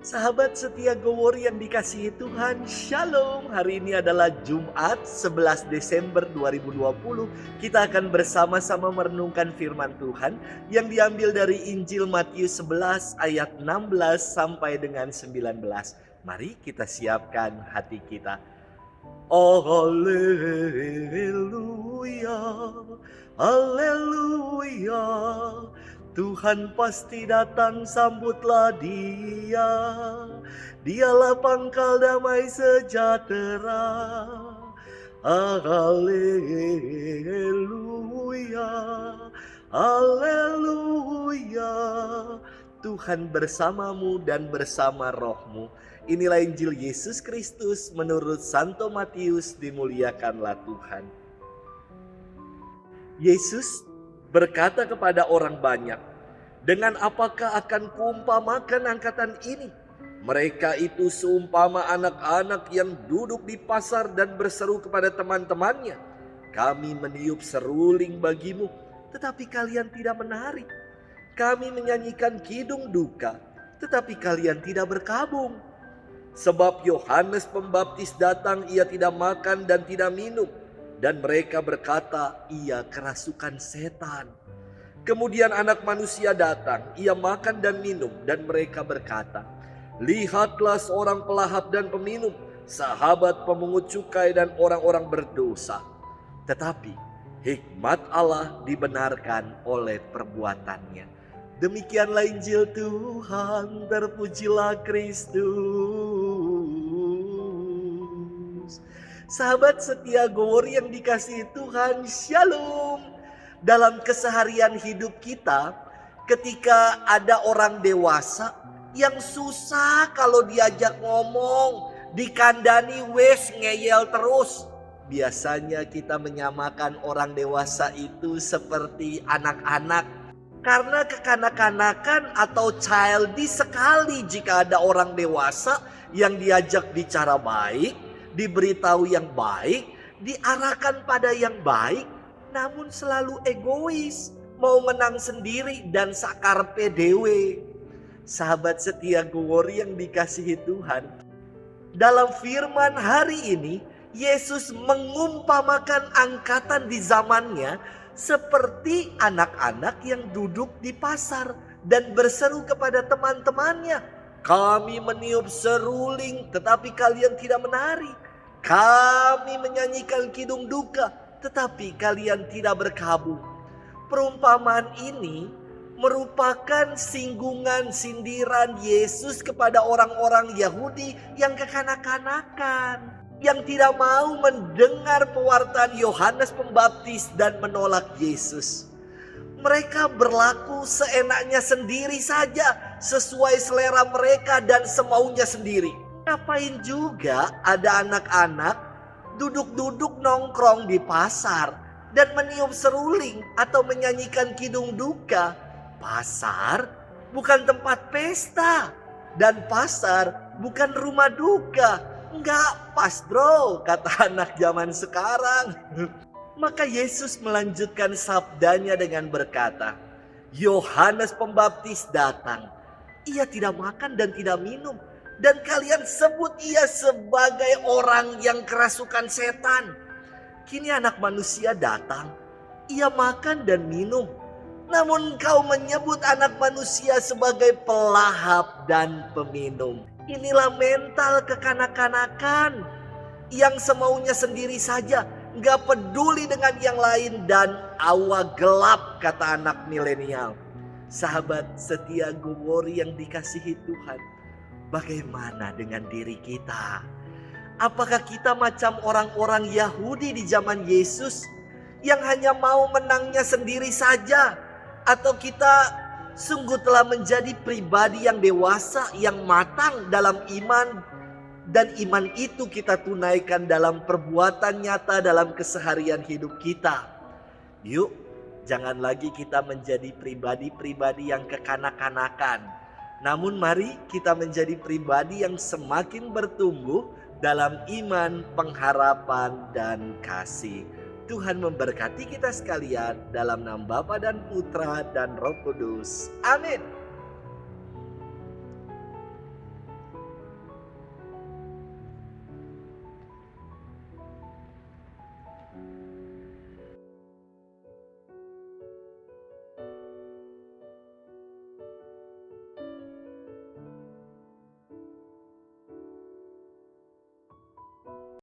Sahabat setia Gowori yang dikasihi Tuhan, Shalom. Hari ini adalah Jumat 11 Desember 2020. Kita akan bersama-sama merenungkan firman Tuhan yang diambil dari Injil Matius 11 ayat 16 sampai dengan 19. Mari kita siapkan hati kita. Haleluya, haleluya. Tuhan pasti datang, sambutlah dia. Dialah pangkal damai sejahtera. Haleluya, haleluya. Tuhan bersamamu dan bersama rohmu. Inilah Injil Yesus Kristus menurut Santo Matius, dimuliakanlah Tuhan. Yesus berkata kepada orang banyak, "Dengan apakah akan kuumpamakan angkatan ini? Mereka itu seumpama anak-anak yang duduk di pasar dan berseru kepada teman-temannya, 'Kami meniup seruling bagimu, tetapi kalian tidak menari. Kami menyanyikan kidung duka, tetapi kalian tidak berkabung.' Sebab Yohanes Pembaptis datang, ia tidak makan dan tidak minum, dan mereka berkata, 'Ia kerasukan setan.' Kemudian Anak Manusia datang, ia makan dan minum, dan mereka berkata, 'Lihatlah seorang pelahap dan peminum, sahabat pemungut cukai dan orang-orang berdosa.' Tetapi hikmat Allah dibenarkan oleh perbuatannya." Demikianlah Injil Tuhan, terpujilah Kristus. Sahabat setia Gowori yang dikasihi Tuhan, Shalom. Dalam keseharian hidup kita, ketika ada orang dewasa yang susah kalau diajak ngomong, dikandani wes ngeyel terus. Biasanya kita menyamakan orang dewasa itu seperti anak-anak. Karena kekanak-kanakan atau childish sekali jika ada orang dewasa yang diajak bicara baik, diberitahu yang baik, diarahkan pada yang baik, namun selalu egois, mau menang sendiri dan sakar PDW. Sahabat setia Gowori yang dikasihi Tuhan, dalam firman hari ini Yesus mengumpamakan angkatan di zamannya seperti anak-anak yang duduk di pasar dan berseru kepada teman-temannya, 'Kami meniup seruling tetapi kalian tidak menari. Kami menyanyikan kidung duka tetapi kalian tidak berkabung.' Perumpamaan ini merupakan singgungan sindiran Yesus kepada orang-orang Yahudi yang kekanak-kanakan, yang tidak mau mendengar pewartaan Yohanes Pembaptis dan menolak Yesus. Mereka berlaku seenaknya sendiri saja, sesuai selera mereka dan semaunya sendiri. Ngapain juga ada anak-anak duduk-duduk nongkrong di pasar dan meniup seruling atau menyanyikan kidung duka. Pasar bukan tempat pesta, dan pasar bukan rumah duka. Enggak pas bro, kata anak zaman sekarang. Maka Yesus melanjutkan sabdanya dengan berkata, "Yohanes Pembaptis datang, ia tidak makan dan tidak minum, dan kalian sebut ia sebagai orang yang kerasukan setan. Kini Anak Manusia datang, ia makan dan minum, namun kau menyebut Anak Manusia sebagai pelahap dan peminum." Inilah mental kekanak-kanakan yang semaunya sendiri saja, gak peduli dengan yang lain, dan awa gelap, kata anak milenial. Sahabat setia Gowori yang dikasihi Tuhan, bagaimana dengan diri kita? Apakah kita macam orang-orang Yahudi di zaman Yesus yang hanya mau menangnya sendiri saja? Atau kita sungguh telah menjadi pribadi yang dewasa, yang matang dalam iman, dan iman itu kita tunaikan dalam perbuatan nyata dalam keseharian hidup kita. Yuk, jangan lagi kita menjadi pribadi-pribadi yang kekanak-kanakan. Namun mari kita menjadi pribadi yang semakin bertumbuh dalam iman, pengharapan, dan kasih. Tuhan memberkati kita sekalian dalam nama Bapa dan Putra dan Roh Kudus. Amin.